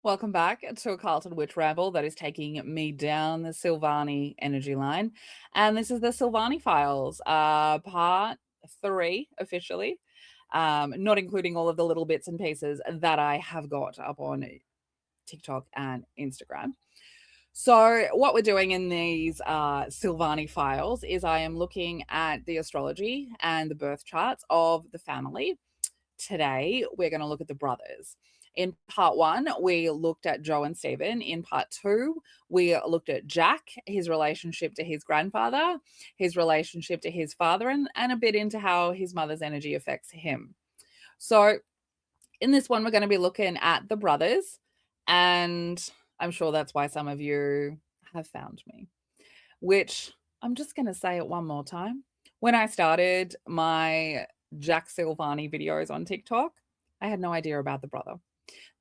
Welcome back to a Carlton Witch Ramble that is taking me down the Silvagni energy line. And this is the Silvagni Files, part 3 officially, not including all of the little bits and pieces that I have got up on TikTok and Instagram. So what we're doing in these Silvagni Files is I am looking at the astrology and the birth charts of the family. Today, we're going to look at the brothers. In part 1, we looked at Joe and Stephen. In part 2, we looked at Jack, his relationship to his grandfather, his relationship to his father, and a bit into how his mother's energy affects him. So in this one, we're going to be looking at the brothers, and I'm sure that's why some of you have found me, which I'm just going to say it one more time. When I started my Jack Silvagni videos on TikTok, I had no idea about the brother.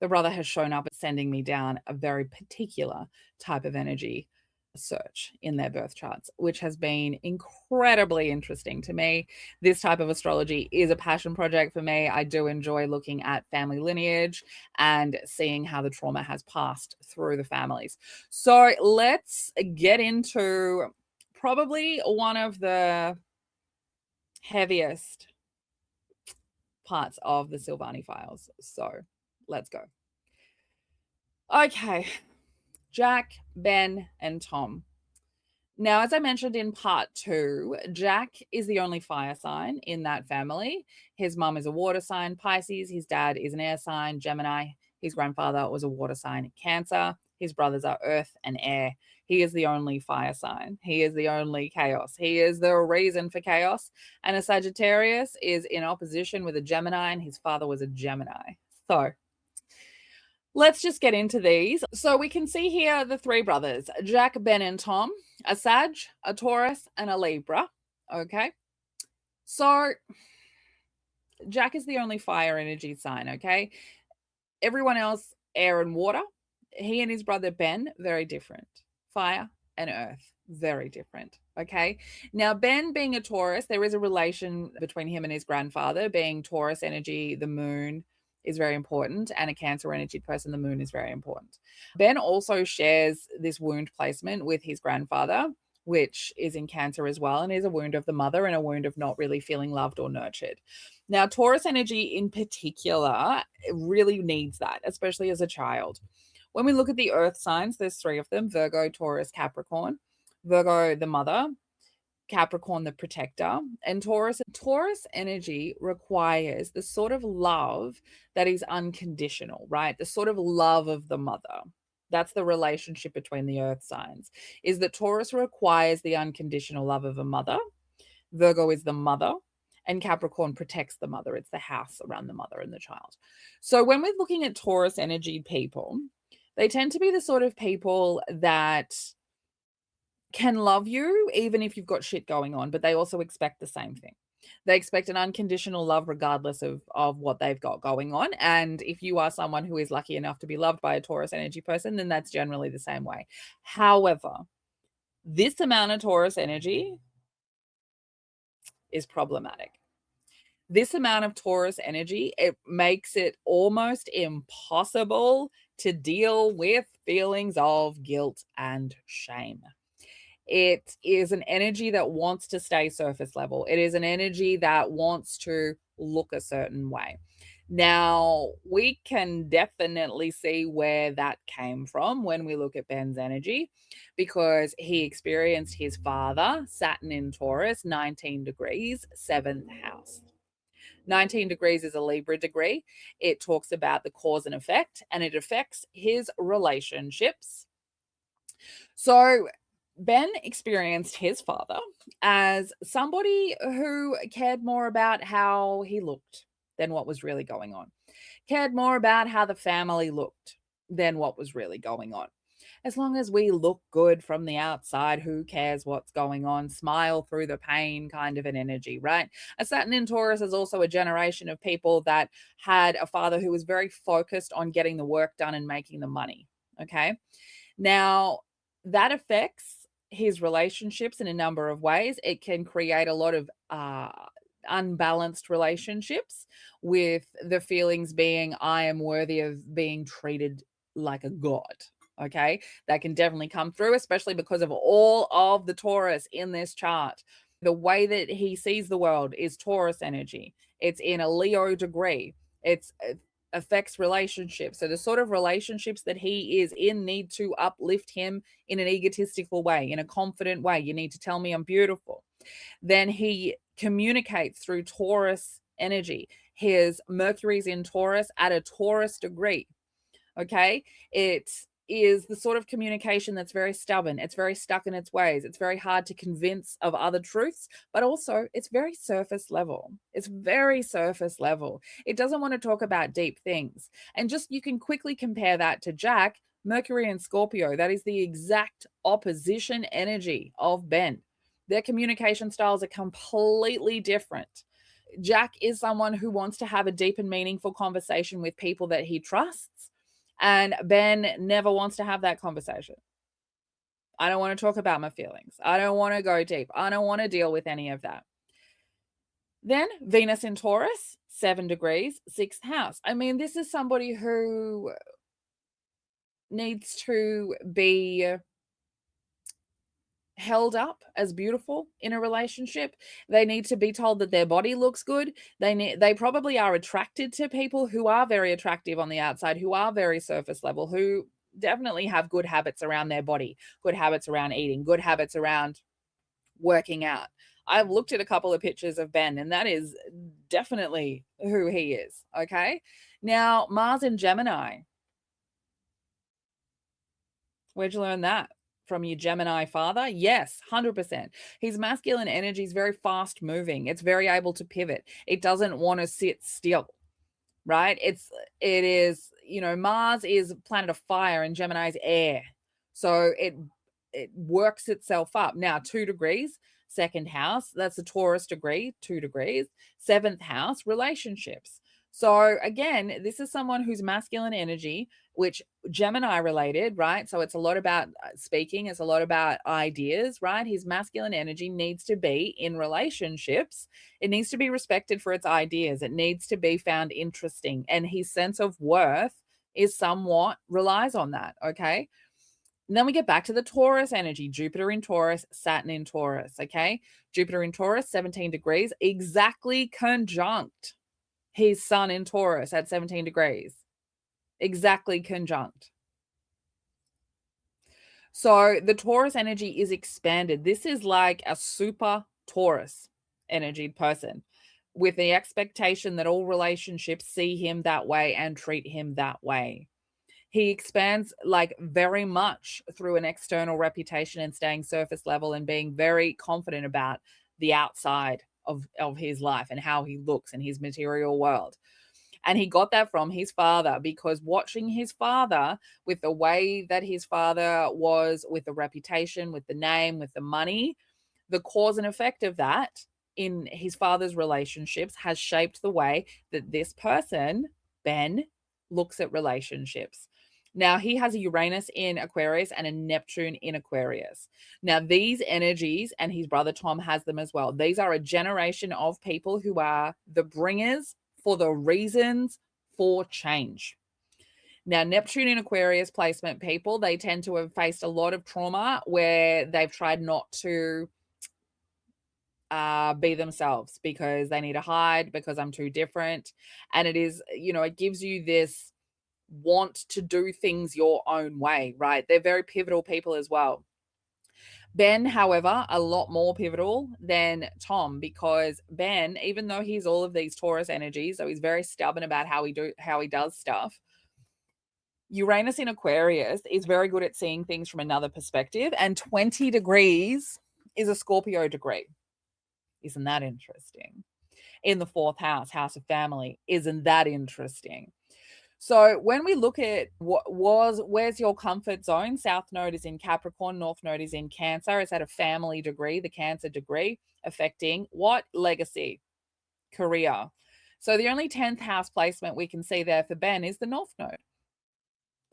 The brother has shown up sending me down a very particular type of energy search in their birth charts, which has been incredibly interesting to me. This type of astrology is a passion project for me. I do enjoy looking at family lineage and seeing how the trauma has passed through the families. So let's get into probably one of the heaviest parts of the Silvagni Files. So let's go. Okay, Jack, Ben, and Tom. Now, as I mentioned in part 2, Jack is the only fire sign in that family. His mum is a water sign, Pisces. His dad is an air sign, Gemini. His grandfather was a water sign, Cancer. His brothers are earth and air. He is the only fire sign. He is the only chaos. He is the reason for chaos. And a Sagittarius is in opposition with a Gemini, and his father was a Gemini. So let's just get into these. So we can see here the 3 brothers, Jack, Ben, and Tom, a Sag, a Taurus, and a Libra. Okay. So Jack is the only fire energy sign. Okay. Everyone else, air and water. He and his brother Ben, very different. Fire and earth, very different. Okay. Now, Ben being a Taurus, there is a relation between him and his grandfather. Being Taurus energy, the moon is very important, and a Cancer energy person, the moon is very important. Ben also shares this wound placement with his grandfather, which is in Cancer as well, and is a wound of the mother and a wound of not really feeling loved or nurtured. Now, Taurus energy in particular really needs that, especially as a child. When we look at the earth signs, there's 3 of them: Virgo, Taurus, Capricorn. Virgo, the mother; Capricorn, the protector. And Taurus energy requires the sort of love that is unconditional, right? The sort of love of the mother. That's the relationship between the earth signs, is that Taurus requires the unconditional love of a mother. Virgo is the mother, and Capricorn protects the mother. It's the house around the mother and the child. So when we're looking at Taurus energy people, they tend to be the sort of people that can love you even if you've got shit going on, but they also expect the same thing. They expect an unconditional love regardless of what they've got going on. And if you are someone who is lucky enough to be loved by a Taurus energy person, then that's generally the same way. However, this amount of Taurus energy is problematic. This amount of Taurus energy, it makes it almost impossible to deal with feelings of guilt and shame. It is an energy that wants to stay surface level. It is an energy that wants to look a certain way. Now, we can definitely see where that came from when we look at Ben's energy, because he experienced his father, Saturn in Taurus, 19 degrees, 7th house. 19 degrees is a Libra degree. It talks about the cause and effect, and it affects his relationships. So Ben experienced his father as somebody who cared more about how he looked than what was really going on, cared more about how the family looked than what was really going on. As long as we look good from the outside, who cares what's going on? Smile through the pain kind of an energy, right? A Saturn in Taurus is also a generation of people that had a father who was very focused on getting the work done and making the money. Okay. Now, that affects his relationships in a number of ways. It can create a lot of unbalanced relationships, with the feelings being, I am worthy of being treated like a god. Okay, that can definitely come through, especially because of all of the Taurus in this chart. The way that he sees the world is Taurus energy. It's in a Leo degree. It affects relationships. So the sort of relationships that he is in need to uplift him in an egotistical way, in a confident way. You need to tell me I'm beautiful. Then he communicates through Taurus energy. His Mercury's in Taurus at a Taurus degree. Okay. It is the sort of communication that's very stubborn. It's very stuck in its ways. It's very hard to convince of other truths, but also it's very surface level. It's very surface level. It doesn't want to talk about deep things. And just you can quickly compare that to Jack, Mercury and Scorpio. That is the exact opposition energy of Ben. Their communication styles are completely different. Jack is someone who wants to have a deep and meaningful conversation with people that he trusts. And Ben never wants to have that conversation. I don't want to talk about my feelings. I don't want to go deep. I don't want to deal with any of that. Then Venus in Taurus, 7 degrees, 6th house. I mean, this is somebody who needs to be held up as beautiful in a relationship. They need to be told that their body looks good. They probably are attracted to people who are very attractive on the outside, who are very surface level, who definitely have good habits around their body, good habits around eating, good habits around working out. I've looked at a couple of pictures of Ben, and that is definitely who he is. Okay. Now, Mars in Gemini. Where'd you learn that? From your Gemini father? Yes, 100%. His masculine energy is very fast moving. It's very able to pivot. It doesn't want to sit still, right? It is, Mars is planet of fire and Gemini's air. So it works itself up. Now, 2 degrees, 2nd house, that's a Taurus degree, 2 degrees, 7th house, relationships. So again, this is someone whose masculine energy, which Gemini related, right? So it's a lot about speaking. It's a lot about ideas, right? His masculine energy needs to be in relationships. It needs to be respected for its ideas. It needs to be found interesting. And his sense of worth is somewhat relies on that. Okay. And then we get back to the Taurus energy, Jupiter in Taurus, Saturn in Taurus. Okay. Jupiter in Taurus, 17 degrees, exactly conjunct his sun in Taurus at 17 degrees. Exactly conjunct. So the Taurus energy is expanded. This is like a super Taurus energied person with the expectation that all relationships see him that way and treat him that way. He expands like very much through an external reputation and staying surface level and being very confident about the outside of his life and how he looks in his material world. And he got that from his father, because watching his father, with the way that his father was, with the reputation, with the name, with the money, the cause and effect of that in his father's relationships has shaped the way that this person, Ben, looks at relationships. Now, he has a Uranus in Aquarius and a Neptune in Aquarius. Now, these energies, and his brother Tom has them as well. These are a generation of people who are the bringers for the reasons for change. Now, Neptune in Aquarius placement people, they tend to have faced a lot of trauma where they've tried not to be themselves because they need to hide, because I'm too different. And it is, it gives you this want to do things your own way, right? They're very pivotal people as well. Ben, however, a lot more pivotal than Tom, because Ben, even though he's all of these Taurus energies, so he's very stubborn about how he does stuff. Uranus in Aquarius is very good at seeing things from another perspective, and 20 degrees is a Scorpio degree. Isn't that interesting? In the 4th house, house of family. Isn't that interesting? So when we look at where's your comfort zone, South Node is in Capricorn, North Node is in Cancer. It's at a family degree, the Cancer degree, affecting what? Legacy, career. So the only 10th house placement we can see there for Ben is the North Node.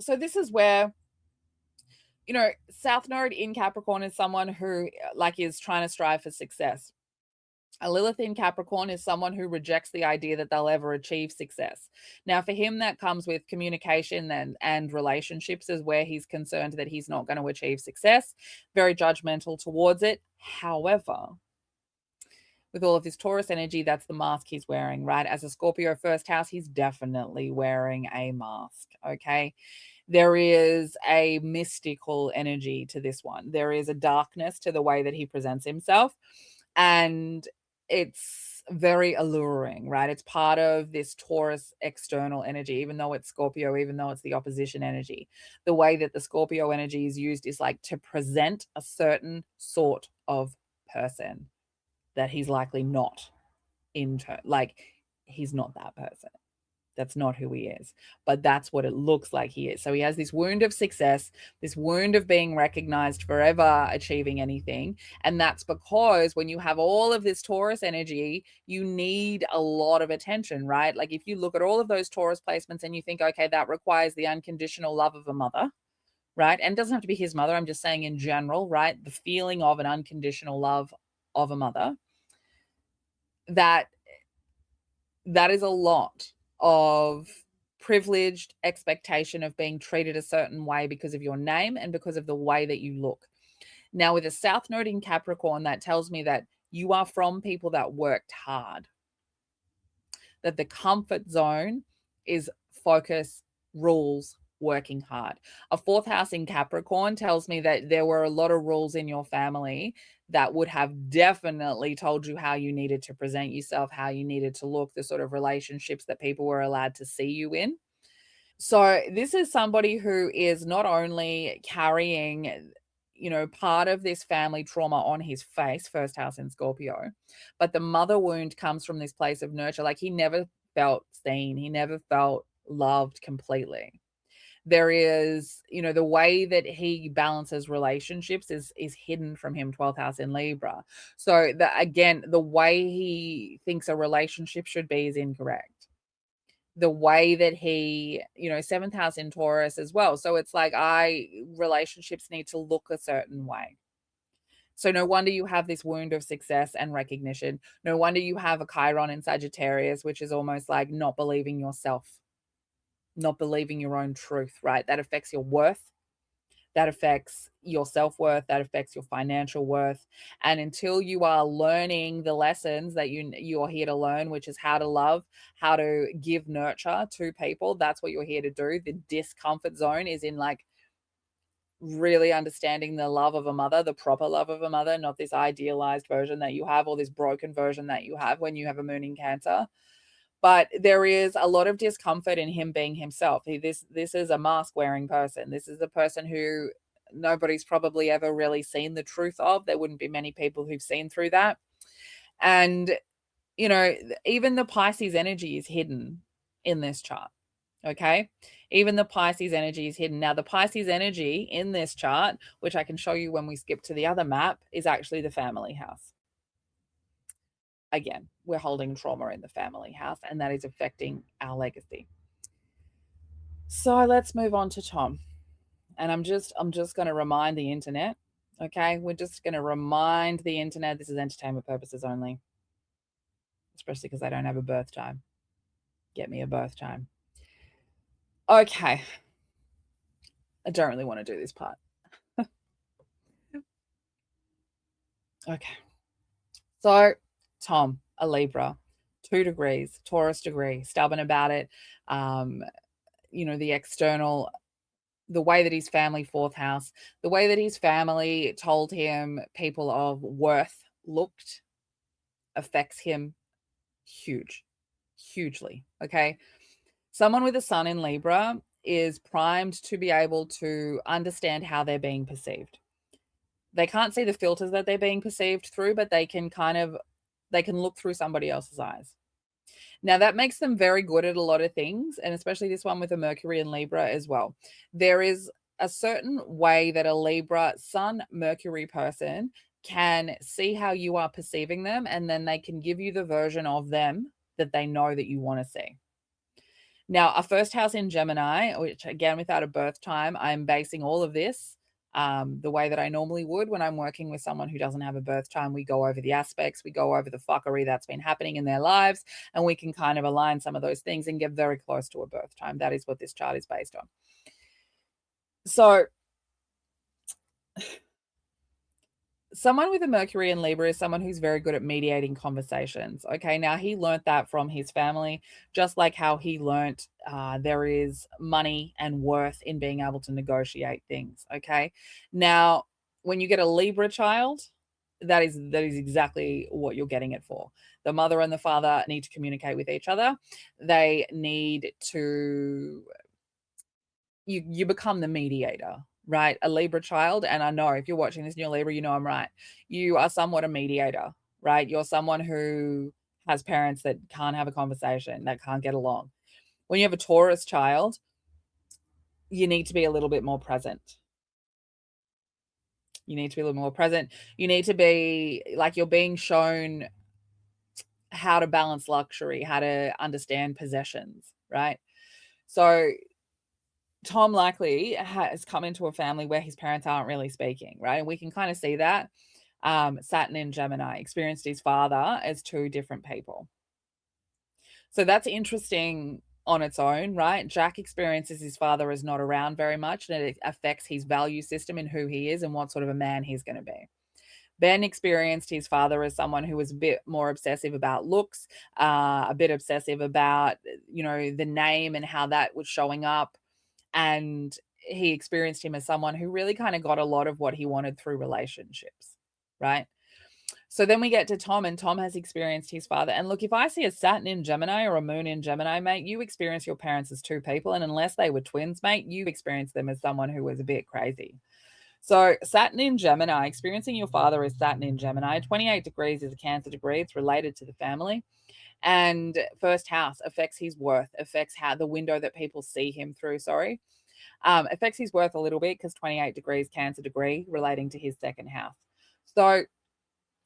So this is where, South Node in Capricorn is someone who is trying to strive for success. A Lilith in Capricorn is someone who rejects the idea that they'll ever achieve success. Now, for him, that comes with communication and relationships is where he's concerned that he's not going to achieve success, very judgmental towards it. However, with all of this Taurus energy, that's the mask he's wearing, right? As a Scorpio first house, he's definitely wearing a mask, okay? There is a mystical energy to this one. There is a darkness to the way that he presents himself. And it's very alluring, right? It's part of this Taurus external energy, even though it's Scorpio, even though it's the opposition energy. The way that the Scorpio energy is used is like to present a certain sort of person that he's likely not like he's not that person. That's not who he is, but that's what it looks like he is. So he has this wound of success, this wound of being recognized forever achieving anything. And that's because when you have all of this Taurus energy, you need a lot of attention, right? Like if you look at all of those Taurus placements and you think, okay, that requires the unconditional love of a mother, right? And it doesn't have to be his mother. I'm just saying in general, right? The feeling of an unconditional love of a mother, that is a lot of privileged expectation of being treated a certain way because of your name and because of the way that you look. Now, with a South Node in Capricorn, that tells me that you are from people that worked hard, that the comfort zone is focus, rules, working hard. A fourth house in Capricorn tells me that there were a lot of rules in your family that would have definitely told you how you needed to present yourself, how you needed to look, the sort of relationships that people were allowed to see you in. So this is somebody who is not only carrying, part of this family trauma on his face, first house in Scorpio, but the mother wound comes from this place of nurture. Like he never felt seen. He never felt loved completely. There is, the way that he balances relationships is hidden from him, 12th house in Libra. So again, the way he thinks a relationship should be is incorrect. The way that he, 7th house in Taurus as well. So it's like relationships need to look a certain way. So no wonder you have this wound of success and recognition. No wonder you have a Chiron in Sagittarius, which is almost like not believing yourself, not believing your own truth, right? That affects your worth. That affects your self-worth, that affects your financial worth. And until you are learning the lessons that you're here to learn, which is how to love, how to give nurture to people, that's what you're here to do. The discomfort zone is in like really understanding the love of a mother, the proper love of a mother, not this idealized version that you have or this broken version that you have when you have a moon in Cancer. But there is a lot of discomfort in him being himself. This is a mask wearing person. This is a person who nobody's probably ever really seen the truth of. There wouldn't be many people who've seen through that. And, even the Pisces energy is hidden in this chart. Okay. Even the Pisces energy is hidden. Now, the Pisces energy in this chart, which I can show you when we skip to the other map, is actually the family house. Again, we're holding trauma in the family house, and that is affecting our legacy. So let's move on to Tom. And I'm just going to remind the internet. Okay, we're just going to remind the internet this is entertainment purposes only, especially because I don't have a birth time. Get me a birth time. Okay, I don't really want to do this part. Okay, so Tom, a Libra, 2 degrees, Taurus degree, stubborn about it. The external, the way that his family, 4th house, the way that his family told him people of worth looked affects him hugely. Okay. Someone with a sun in Libra is primed to be able to understand how they're being perceived. They can't see the filters that they're being perceived through, but they can look through somebody else's eyes. Now, that makes them very good at a lot of things, and especially this one with a Mercury in Libra as well. There is a certain way that a Libra Sun Mercury person can see how you are perceiving them, and then they can give you the version of them that they know that you want to see. Now, a first house in Gemini, which again, without a birth time, I'm basing all of this the way that I normally would when I'm working with someone who doesn't have a birth chart. We go over the aspects, we go over the fuckery that's been happening in their lives, and we can kind of align some of those things and get very close to a birth time. That is what this chart is based on. So someone with a Mercury in Libra is someone who's very good at mediating conversations. Okay, now he learnt that from his family, just like how he learnt there is money and worth in being able to negotiate things. Okay, now when you get a Libra child, that is exactly what you're getting it for. The mother and the father need to communicate with each other. They need to, you become the mediator, right? A Libra child, and I know if you're watching this and you're Libra, you know I'm right. You are somewhat a mediator, right? You're someone who has parents that can't have a conversation, that can't get along. When you have a Taurus child, you need to be a little bit more present. You need to be a little more present. You need to be like you're being shown how to balance luxury, how to understand possessions, right? So Tom likely has come into a family where his parents aren't really speaking, right? And we can kind of see that. Saturn in Gemini experienced his father as two different people. So that's interesting on its own, right? Jack experiences his father as not around very much, and it affects his value system and who he is and what sort of a man he's going to be. Ben experienced his father as someone who was a bit more obsessive about looks, a bit obsessive about, the name and how that was showing up. And he experienced him as someone who really kind of got a lot of what he wanted through relationships, right? So then we get to Tom, and Tom has experienced his father. And look, if I see a Saturn in Gemini or a Moon in Gemini, mate, you experience your parents as two people. And unless they were twins, mate, you experience them as someone who was a bit crazy. So Saturn in Gemini, experiencing your father as Saturn in Gemini, 28 degrees is a Cancer degree. It's related to the family. And first house affects his worth, affects how the window that people see him through, affects his worth a little bit because 28 degrees Cancer degree relating to his second house. So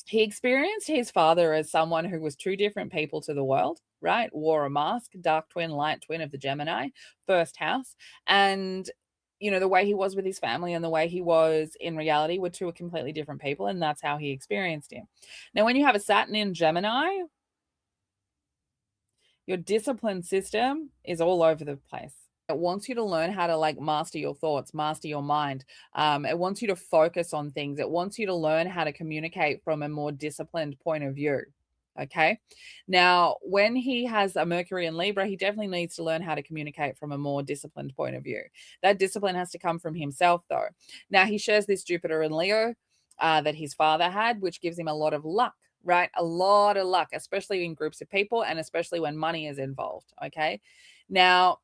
he experienced his father as someone who was two different people to the world, right? Wore a mask, dark twin, light twin of the Gemini, first house. And, the way he was with his family and the way he was in reality were two completely different people. And that's how he experienced him. Now, when you have a Saturn in Gemini, your discipline system is all over the place. It wants you to learn how to master your thoughts, master your mind. It wants you to focus on things. It wants you to learn how to communicate from a more disciplined point of view. Okay. Now, when he has a Mercury in Libra, he definitely needs to learn how to communicate from a more disciplined point of view. That discipline has to come from himself, though. Now, he shares this Jupiter in Leo that his father had, which gives him a lot of luck, right? A lot of luck, especially in groups of people and especially when money is involved. Okay. Now,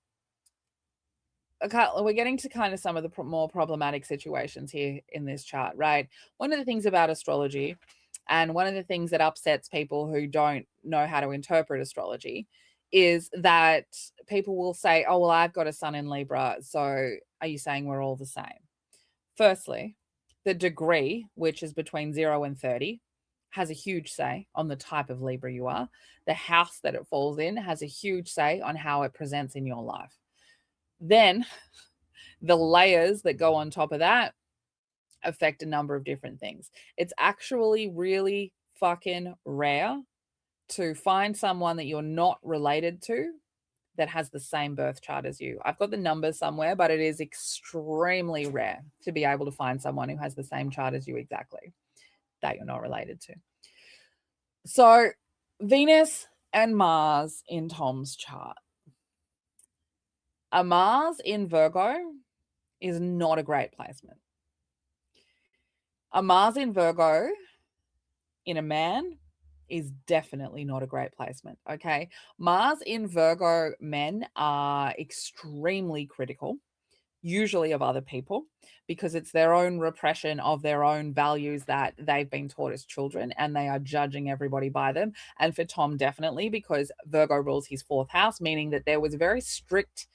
we're getting to kind of some of the more problematic situations here in this chart, right? One of the things about astrology, and one of the things that upsets people who don't know how to interpret astrology, is that people will say, oh, well, I've got a sun in Libra, so are you saying we're all the same? Firstly, the degree, which is between 0 and 30, has a huge say on the type of Libra you are. The house that it falls in has a huge say on how it presents in your life. Then the layers that go on top of that affect a number of different things. It's actually really fucking rare to find someone that you're not related to that has the same birth chart as you. I've got the numbers somewhere, but it is extremely rare to be able to find someone who has the same chart as you exactly, that you're not related to. So Venus and Mars in Tom's chart. A Mars in Virgo is not a great placement. A Mars in Virgo in a man is definitely not a great placement, okay? Mars in Virgo men are extremely critical, usually of other people, because it's their own repression of their own values that they've been taught as children, and they are judging everybody by them. And for Tom, definitely, because Virgo rules his fourth house, meaning that there was very strict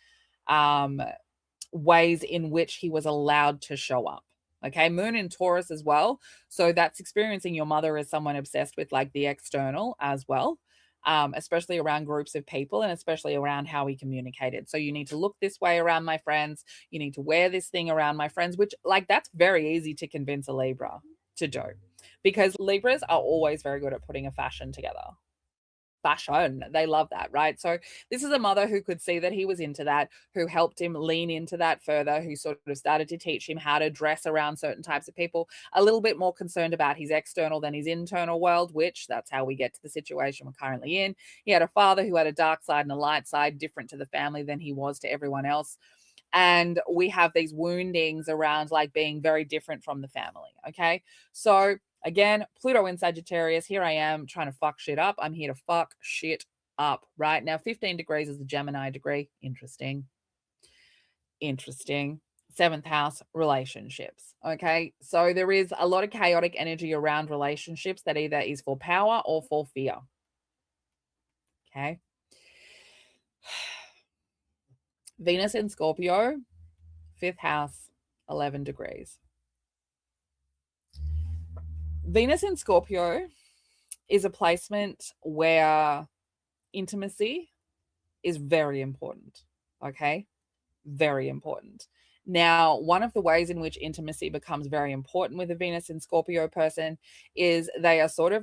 ways in which he was allowed to show up. Okay, Moon in Taurus as well. So that's experiencing your mother as someone obsessed with the external as well. especially around groups of people and especially around how he communicated. So you need to look this way around my friends. You need to wear this thing around my friends, which, like, that's very easy to convince a Libra to do, because Libras are always very good at putting a fashion together. Fashion, they love that, right? So this is a mother who could see that he was into that, who helped him lean into that further, who sort of started to teach him how to dress around certain types of people, a little bit more concerned about his external than his internal world, which that's how we get to the situation we're currently in. He had a father who had a dark side and a light side, different to the family than he was to everyone else. And we have these woundings around like being very different from the family. Okay. So again, Pluto in Sagittarius, here I am trying to fuck shit up. I'm here to fuck shit up, right? Now, 15 degrees is the Gemini degree. Interesting. Interesting. 7th house, relationships. Okay. So there is a lot of chaotic energy around relationships that either is for power or for fear. Okay. Venus in Scorpio, 5th house, 11 degrees. Venus in Scorpio is a placement where intimacy is very important, okay? Very important. Now, one of the ways in which intimacy becomes very important with a Venus in Scorpio person is they are they're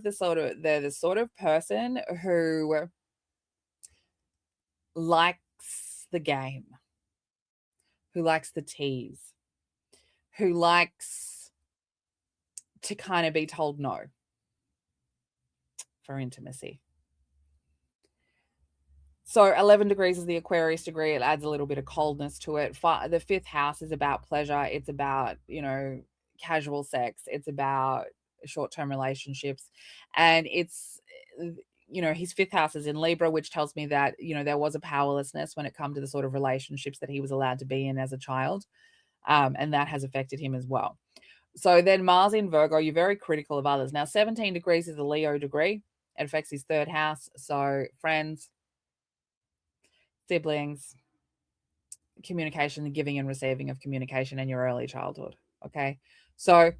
the sort of person who likes the game, who likes the tease, who likes to kind of be told no for intimacy. So 11 degrees is the Aquarius degree. It adds a little bit of coldness to it. The 5th house is about pleasure. It's about, casual sex. It's about short-term relationships. And it's, his 5th house is in Libra, which tells me that, there was a powerlessness when it comes to the sort of relationships that he was allowed to be in as a child. And that has affected him as well. So then Mars in Virgo, you're very critical of others. Now, 17 degrees is a Leo degree. It affects his 3rd house. So friends, siblings, communication, the giving and receiving of communication in your early childhood. Okay. So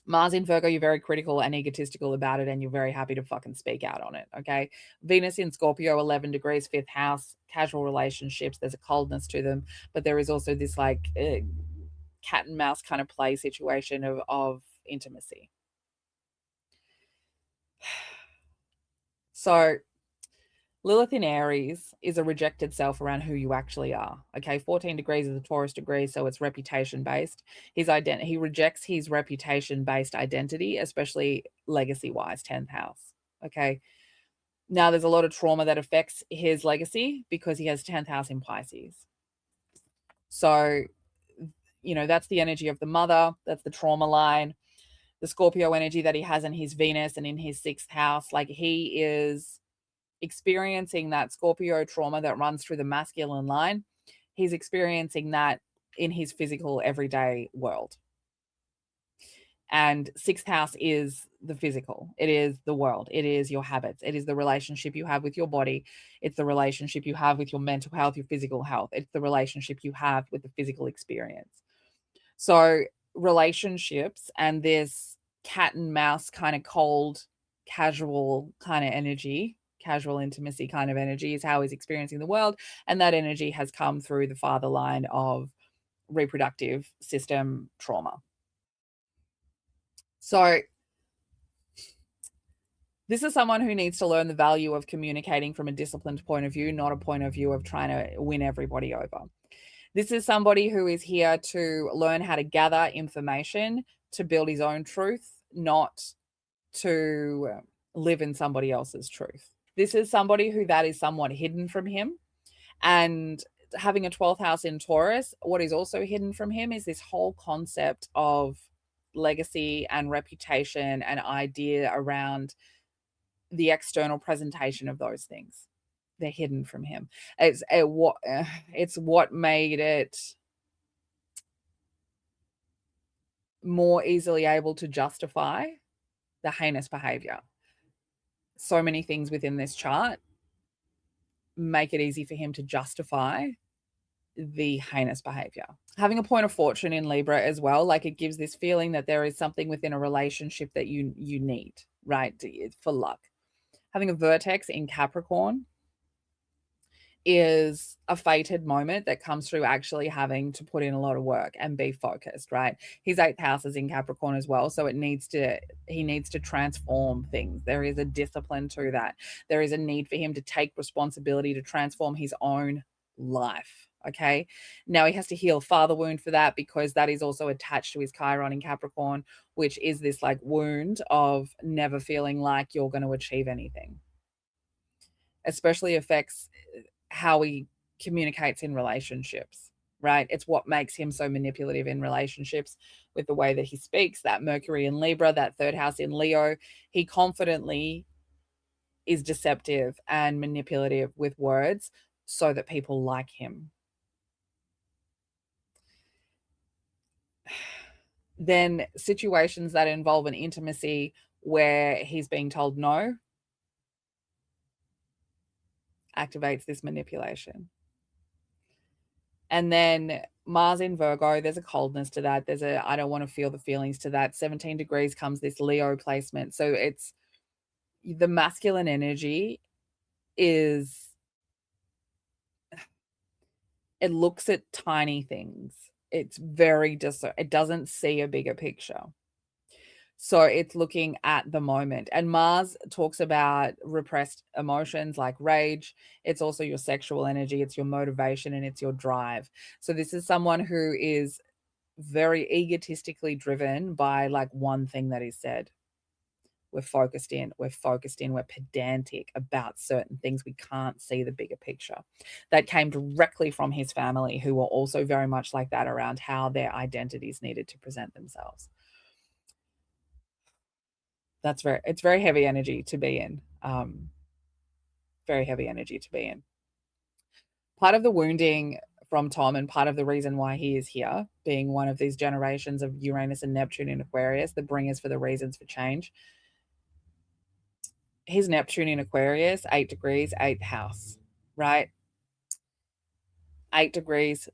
Mars in Virgo, you're very critical and egotistical about it, and you're very happy to fucking speak out on it. Okay. Venus in Scorpio, 11 degrees, 5th house, casual relationships. There's a coldness to them, but there is also this like cat and mouse kind of play situation of intimacy. So Lilith in Aries is a rejected self around who you actually are. Okay, 14 degrees is a Taurus degree, so it's reputation based. He rejects his reputation based identity, especially legacy wise, 10th house. Okay. Now there's a lot of trauma that affects his legacy because he has 10th house in Pisces. So, that's the energy of the mother. That's the trauma line. The Scorpio energy that he has in his Venus and in his 6th house, like he is experiencing that Scorpio trauma that runs through the masculine line. He's experiencing that in his physical everyday world. And 6th house is the physical. It is the world. It is your habits. It is the relationship you have with your body. It's the relationship you have with your mental health, your physical health. It's the relationship you have with the physical experience. So relationships and this cat and mouse kind of cold, casual kind of energy, casual intimacy kind of energy is how he's experiencing the world. And that energy has come through the father line of reproductive system trauma. So this is someone who needs to learn the value of communicating from a disciplined point of view, not a point of view of trying to win everybody over. This is somebody who is here to learn how to gather information to build his own truth, not to live in somebody else's truth. This is somebody who that is somewhat hidden from him. And having a 12th house in Taurus, what is also hidden from him is this whole concept of legacy and reputation and idea around the external presentation of those things. They're hidden from him. It's what made it more easily able to justify the heinous behavior. So many things within this chart make it easy for him to justify the heinous behavior. Having a point of fortune in Libra as well, like it gives this feeling that there is something within a relationship that you need, right, for luck. Having a vertex in Capricorn is a fated moment that comes through actually having to put in a lot of work and be focused, right? His 8th house is in Capricorn as well, so he needs to transform things. There is a discipline to that. There is a need for him to take responsibility to transform his own life. Okay. Now he has to heal father wound for that, because that is also attached to his Chiron in Capricorn, which is this like wound of never feeling like you're going to achieve anything. Especially affects how he communicates in relationships, right? It's what makes him so manipulative in relationships, with the way that he speaks. That Mercury in Libra, that 3rd house in Leo, he confidently is deceptive and manipulative with words so that people like him. Then situations that involve an intimacy where he's being told no activates this manipulation. And then Mars in Virgo, there's a coldness to that. There's a I don't want to feel the feelings to that. 17 degrees comes this Leo placement. So it's the masculine energy is, it looks at tiny things. It's very it doesn't see a bigger picture. So it's looking at the moment. And Mars talks about repressed emotions like rage. It's also your sexual energy, it's your motivation, and it's your drive. So this is someone who is very egotistically driven by like one thing that is said. We're focused in, we're pedantic about certain things. We can't see the bigger picture. That came directly from his family, who were also very much like that around how their identities needed to present themselves. It's very heavy energy to be in. Very heavy energy to be in. Part of the wounding from Tom, and part of the reason why he is here, being one of these generations of Uranus and Neptune in Aquarius, the bringers for the reasons for change. His Neptune in Aquarius, 8 degrees, 8th house, right? 8 degrees,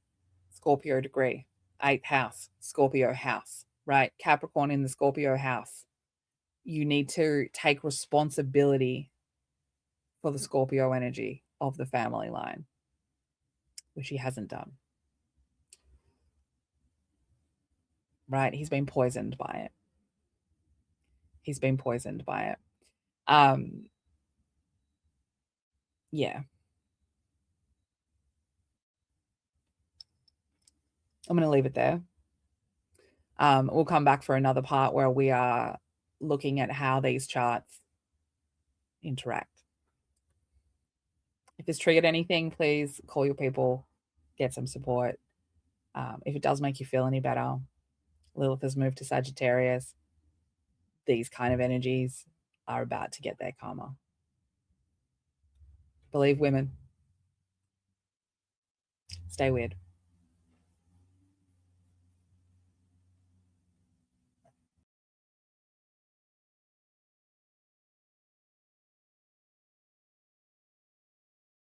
Scorpio degree, 8th house, Scorpio house, right? Capricorn in the Scorpio house. You need to take responsibility for the Scorpio energy of the family line, which he hasn't done. Right? He's been poisoned by it. He's been poisoned by it. Yeah. I'm going to leave it there. We'll come back for another part where we are looking at how these charts interact. If this triggered anything, please call your people, get some support. If it does make you feel any better, Lilith has moved to Sagittarius. These kind of energies are about to get their karma. Believe women. Stay weird.